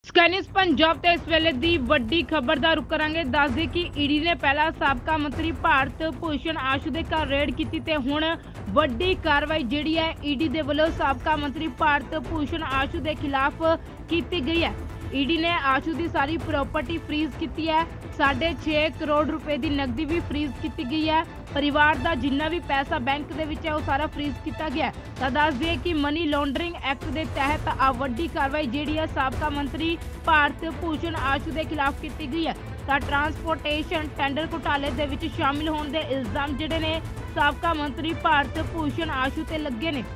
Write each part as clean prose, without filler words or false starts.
ਸਕੈਨਿਸ ਪੰਜਾਬ ਤੇ ਇਸ ਵੇਲੇ ਦੀ ਵੱਡੀ ਖਬਰ ਦਾ ਰੁਖ ਕਰਾਂਗੇ। ਦੱਸ ਦੇ ਕਿ ਈਡੀ ਨੇ ਪਹਿਲਾਂ ਸਾਬਕਾ ਮੰਤਰੀ ਭਾਰਤ ਭੂਸ਼ਣ ਆਸ਼ੂ ਦੇ ਘਰ ਰੇਡ ਕੀਤੀ ਤੇ ਹੁਣ ਵੱਡੀ ਕਾਰਵਾਈ ਜਿਹੜੀ ਹੈ ਈਡੀ ਦੇ ਵੱਲੋਂ ਸਾਬਕਾ ਮੰਤਰੀ ਭਾਰਤ ਭੂਸ਼ਣ ਆਸ਼ੂ ਦੇ ਖਿਲਾਫ ਕੀਤੀ ਗਈ ਹੈ। ईडी ने आशू की सारी प्रॉपर्टी फ्रीज की है। 6.5 करोड़ रुपए की नकदी भी फ्रीज की गई है। परिवार का जिन्ना भी पैसा बैंक के विच है वो सारा फ्रीज किया गया है। तो दस दिए कि मनी लॉन्ड्रिंग एक्ट के तहत आ वड्डी कार्रवाई जिहड़ी है साबका मंत्री भारत भूषण आशू के खिलाफ की गई है। तो ट्रांसपोर्टेशन टेंडर घोटाले दे विच शामिल होने के इल्जाम जिहड़े ने साबका मंत्री भारत भूषण आशू ते लगे ने।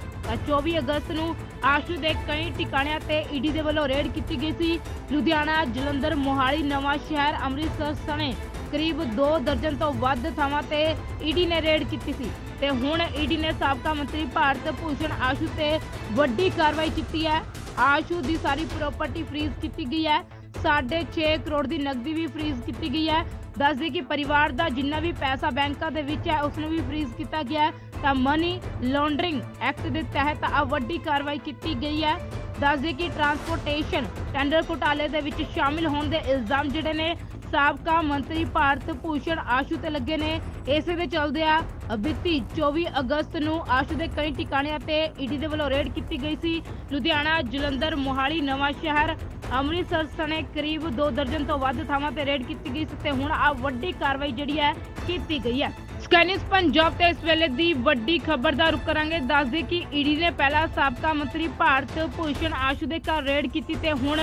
24 अगस्त ਨੂੰ ਆਸ਼ੂ ਦੇ ਕਈ ਟਿਕਾਣਿਆਂ ਤੇ ਈਡੀ ਦੇ ਵੱਲੋਂ ਰੇਡ ਕੀਤੀ ਗਈ ਸੀ। ਲੁਧਿਆਣਾ, ਜਲੰਧਰ, ਮੋਹਾਲੀ, ਨਵਾਂ ਸ਼ਹਿਰ, ਅੰਮ੍ਰਿਤਸਰ ਸਣੇ ਕਰੀਬ 2 ਦਰਜਨ ਤੋਂ ਵੱਧ ਥਾਵਾਂ ਤੇ ਈਡੀ ਨੇ ਰੇਡ ਕੀਤੀ ਸੀ ਤੇ ਹੁਣ ਈਡੀ ਨੇ ਸਾਬਕਾ ਮੰਤਰੀ ਭਾਰਤ ਭੂਸ਼ਣ ਆਸ਼ੂ ਤੇ ਵੱਡੀ ਕਾਰਵਾਈ ਕੀਤੀ ਹੈ। ਆਸ਼ੂ ਦੀ ਸਾਰੀ ਪ੍ਰਾਪਰਟੀ ਫਰੀਜ਼ ਕੀਤੀ ਗਈ ਹੈ। 6.5 ਕਰੋੜ ਦੀ ਨਕਦੀ ਵੀ ਫਰੀਜ਼ ਕੀਤੀ ਗਈ ਹੈ। दस दी कि परिवार का जिन्ना भी पैसा बैंकों के विच है उसनूं भी फ्रीज किया गया है। तो मनी लॉन्ड्रिंग एक्ट के तहत आ वड्डी कार्रवाई की गई है। दस दी कि ट्रांसपोर्टेशन टेंडर घोटाले दे विच शामिल होने के इल्जाम जिहड़े ने साबका मंत्री भारत भूषण आशू ते लगे ने। इस दे चलदे बीती 24 अगस्त ਨੂੰ आशू के कई ठिकाणिਆਂ ਤੇ ईडी ਦੇ ਵੱਲੋਂ रेड की गई सी। लुधियाना, जलंधर, मोहाली, नवां शहर, ਅੰਮ੍ਰਿਤਸਰ ਸਣੇ ਕਰੀਬ 2 ਦਰਜਨ ਤੋਂ ਵੱਧ ਥਾਵਾਂ ਤੇ ਰੇਡ ਕੀਤੀ ਗਈ ਸੀ ਤੇ ਹੁਣ ਆ ਵੱਡੀ ਕਾਰਵਾਈ ਜਿਹੜੀ ਹੈ ਕੀਤੀ ਗਈ ਹੈ। ਸਕੈਨਿਸ ਪੰਜਾਬ ਤੇ ਇਸ ਵੇਲੇ ਦੀ ਵੱਡੀ ਖਬਰ ਦਾ ਰੁਖ ਕਰਾਂਗੇ। ਦੱਸ ਦੇ ਕਿ ਈਡੀ ਨੇ ਪਹਿਲਾਂ ਸਾਬਕਾ ਮੰਤਰੀ ਭਾਰਤ ਭੂਸ਼ਣ ਆਸ਼ੂ ਦੇ ਘਰ ਰੇਡ ਕੀਤੀ ਤੇ ਹੁਣ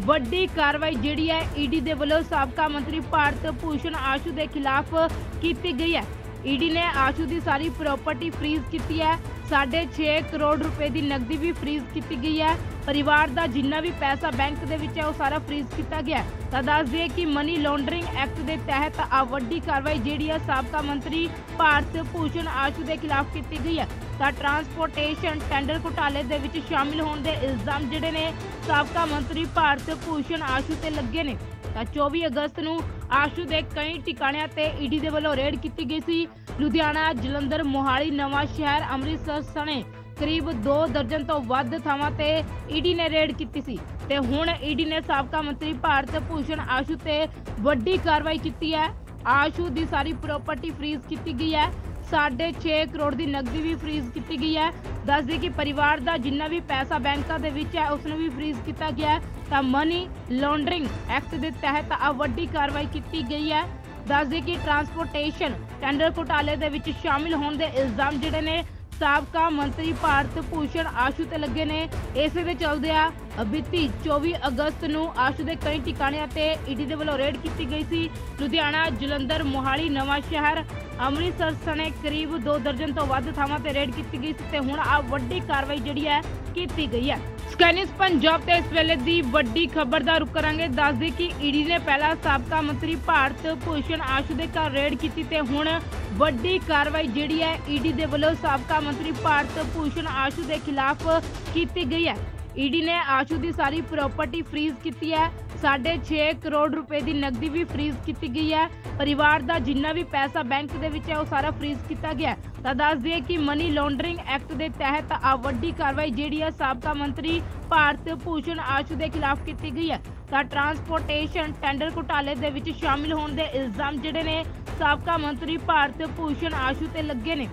ਵੱਡੀ ਕਾਰਵਾਈ ਜਿਹੜੀ ਹੈ ਈਡੀ ਦੇ ਵੱਲੋਂ ਸਾਬਕਾ ਮੰਤਰੀ ਭਾਰਤ ਭੂਸ਼ਣ ਆਸ਼ੂ ਦੇ ਖਿਲਾਫ ਕੀਤੀ ਗਈ ਹੈ। ईडी ने आशू की सारी प्रॉपर्टी फ्रीज की है। 6.5 करोड़ रुपए की नकदी भी फ्रीज की गई है। परिवार का जिन्ना भी पैसा बैंक के विच है वो सारा फ्रीज किया गया है। तो दस दिए कि मनी लॉन्ड्रिंग एक्ट के तहत आ वड्डी कार्रवाई जिहड़ी है साबका मंत्री भारत भूषण आशू के खिलाफ की गई है। तो ट्रांसपोर्टेशन टेंडर घोटाले दे विच शामिल होने के इल्जाम जिहड़े ने साबका मंत्री भारत भूषण आशू ते लगे ने। 24 अगस्त ਨੂੰ ਆਸ਼ੂ ਦੇ ਕਈ ਟਿਕਾਣਿਆਂ ਤੇ ਈਡੀ ਦੇ ਵੱਲੋਂ ਰੇਡ ਕੀਤੀ ਗਈ ਸੀ। ਲੁਧਿਆਣਾ, ਜਲੰਧਰ, ਮੋਹਾਲੀ, ਨਵਾਂ ਸ਼ਹਿਰ, ਅੰਮ੍ਰਿਤਸਰ ਸਣੇ ਕਰੀਬ 2 ਦਰਜਨ ਤੋਂ ਵੱਧ ਥਾਵਾਂ ਤੇ ਈਡੀ ਨੇ ਰੇਡ ਕੀਤੀ ਸੀ ਤੇ ਹੁਣ ਈਡੀ ਨੇ ਸਾਬਕਾ ਮੰਤਰੀ ਭਾਰਤ ਭੂਸ਼ਣ ਆਸ਼ੂ ਤੇ ਵੱਡੀ ਕਾਰਵਾਈ ਕੀਤੀ ਹੈ। ਆਸ਼ੂ ਦੀ ਸਾਰੀ ਪ੍ਰਾਪਰਟੀ ਫਰੀਜ਼ ਕੀਤੀ ਗਈ ਹੈ। 6.5 करोड़ की नकदी भी फ्रीज की गई है। दस दी कि परिवार का जिन्ना भी पैसा बैंकों के विच है उसनूं भी फ्रीज किया गया है। तो मनी लॉन्ड्रिंग एक्ट के तहत आ वड्डी कार्रवाई की गई है। दस दी कि ट्रांसपोर्टेशन टेंडर घोटाले दे विच शामिल होने के इल्जाम जिहड़े ने साबका मंत्री भारत भूषण आशू ते लगे ने। इस दे चलदे बीती 24 अगस्त ਨੂੰ ਆਸ਼ੂ ਦੇ ਕਈ ਟਿਕਾਣਿਆਂ ਤੇ ਈਡੀ ਦੇ ਵੱਲੋਂ ਰੇਡ ਕੀਤੀ ਗਈ ਸੀ। ਲੁਧਿਆਣਾ, ਜਲੰਧਰ, ਮੋਹਾਲੀ, ਨਵਾਂ ਸ਼ਹਿਰ, ਅੰਮ੍ਰਿਤਸਰ ਸਣੇ ਕਰੀਬ 2 ਦਰਜਨ ਤੋਂ ਵੱਧ ਥਾਵਾਂ ਤੇ ਰੇਡ ਕੀਤੀ ਗਈ ਸੀ ਤੇ ਹੁਣ ਆ ਵੱਡੀ ਕਾਰਵਾਈ ਜਿਹੜੀ ਹੈ ਕੀਤੀ ਗਈ ਹੈ। ਸਕੈਨਿਸ ਪੰਜਾਬ ਤੇ ਇਸ ਵੇਲੇ ਦੀ ਵੱਡੀ ਖਬਰ ਦਾ ਰੁਖ ਕਰਾਂਗੇ। ਦੱਸ ਦੇ ਕਿ ਈਡੀ ਨੇ ਪਹਿਲਾਂ ਸਾਬਕਾ ਮੰਤਰੀ ਭਾਰਤ ਭੂਸ਼ਣ ਆਸ਼ੂ ਦੇ ਘਰ ਰੇਡ ਕੀਤੀ ਤੇ ਹੁਣ ਵੱਡੀ ਕਾਰਵਾਈ ਜਿਹੜੀ ਹੈ ਈਡੀ ਦੇ ਵੱਲੋਂ ਸਾਬਕਾ ਮੰਤਰੀ ਭਾਰਤ ਭੂਸ਼ਣ ਆਸ਼ੂ ਦੇ ਖਿਲਾਫ ਕੀਤੀ ਗਈ ਹੈ। ईडी ने आशू की सारी प्रॉपर्टी फ्रीज की है। 6.5 करोड़ रुपए की नकदी भी फ्रीज की गई है। परिवार का जिन्ना भी पैसा बैंक के विच है वो सारा फ्रीज किया गया है। तो दस दिए कि मनी लॉन्ड्रिंग एक्ट के तहत आ वड्डी कार्रवाई जिहड़ी है साबका मंत्री भारत भूषण आशू के खिलाफ की गई है। तो ट्रांसपोर्टेशन टेंडर घोटाले दे विच शामिल होने के इल्जाम जिहड़े ने साबका मंत्री भारत भूषण आशू ते लगे ने।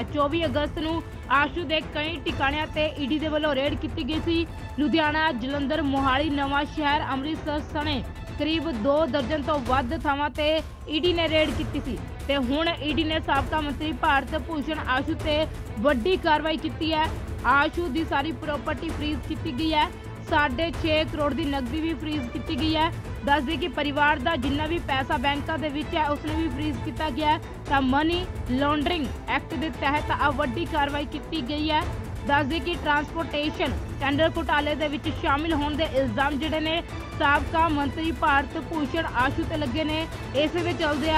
24 अगस्त ਨੂੰ ਆਸ਼ੂ ਦੇ ਕਈ ਟਿਕਾਣਿਆਂ ਤੇ ਈਡੀ ਦੇ ਵੱਲੋਂ ਰੇਡ ਕੀਤੀ ਗਈ ਸੀ। ਲੁਧਿਆਣਾ, ਜਲੰਧਰ, ਮੋਹਾਲੀ, ਨਵਾਂ ਸ਼ਹਿਰ, ਅੰਮ੍ਰਿਤਸਰ ਸਣੇ ਕਰੀਬ 2 ਦਰਜਨ ਤੋਂ ਵੱਧ ਥਾਵਾਂ ਤੇ ਈਡੀ ਨੇ ਰੇਡ ਕੀਤੀ ਸੀ ਤੇ ਹੁਣ ਈਡੀ ਨੇ ਸਾਬਕਾ ਮੰਤਰੀ ਭਾਰਤ ਭੂਸ਼ਣ ਆਸ਼ੂ ਤੇ ਵੱਡੀ ਕਾਰਵਾਈ ਕੀਤੀ ਹੈ। ਆਸ਼ੂ ਦੀ ਸਾਰੀ ਪ੍ਰਾਪਰਟੀ ਫਰੀਜ਼ ਕੀਤੀ ਗਈ ਹੈ। 6.5 करोड़ की नकदी भी फ्रीज की गई है। दस दी कि परिवार का जिन्ना भी पैसा बैंकों के विच है उसने भी फ्रीज किया गया है। तो मनी लॉन्ड्रिंग एक्ट के तहत आ वड्डी कार्रवाई की गई है। दस दी कि ट्रांसपोर्टेशन टेंडर घोटाले दे विच शामिल होने के इल्जाम जिहड़े ने साबका मंत्री भारत भूषण आशू ते लगे ने। इस दे चलदे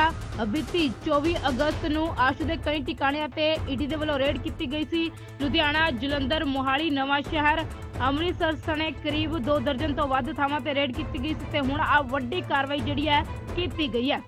बीती 24 अगस्त ਨੂੰ ਆਸ਼ੂ ਦੇ ਕਈ ਟਿਕਾਣਿਆਂ ਤੇ ਈਡੀ ਦੇ ਵੱਲੋਂ ਰੇਡ ਕੀਤੀ ਗਈ ਸੀ। ਲੁਧਿਆਣਾ, ਜਲੰਧਰ, ਮੋਹਾਲੀ, ਨਵਾਂ ਸ਼ਹਿਰ, ਅੰਮ੍ਰਿਤਸਰ ਸਣੇ ਕਰੀਬ 2 ਦਰਜਨ ਤੋਂ ਵੱਧ ਥਾਵਾਂ ਤੇ ਰੇਡ ਕੀਤੀ ਗਈ ਸੀ ਤੇ ਹੁਣ ਆ ਵੱਡੀ ਕਾਰਵਾਈ ਜਿਹੜੀ ਹੈ ਕੀਤੀ ਗਈ ਹੈ।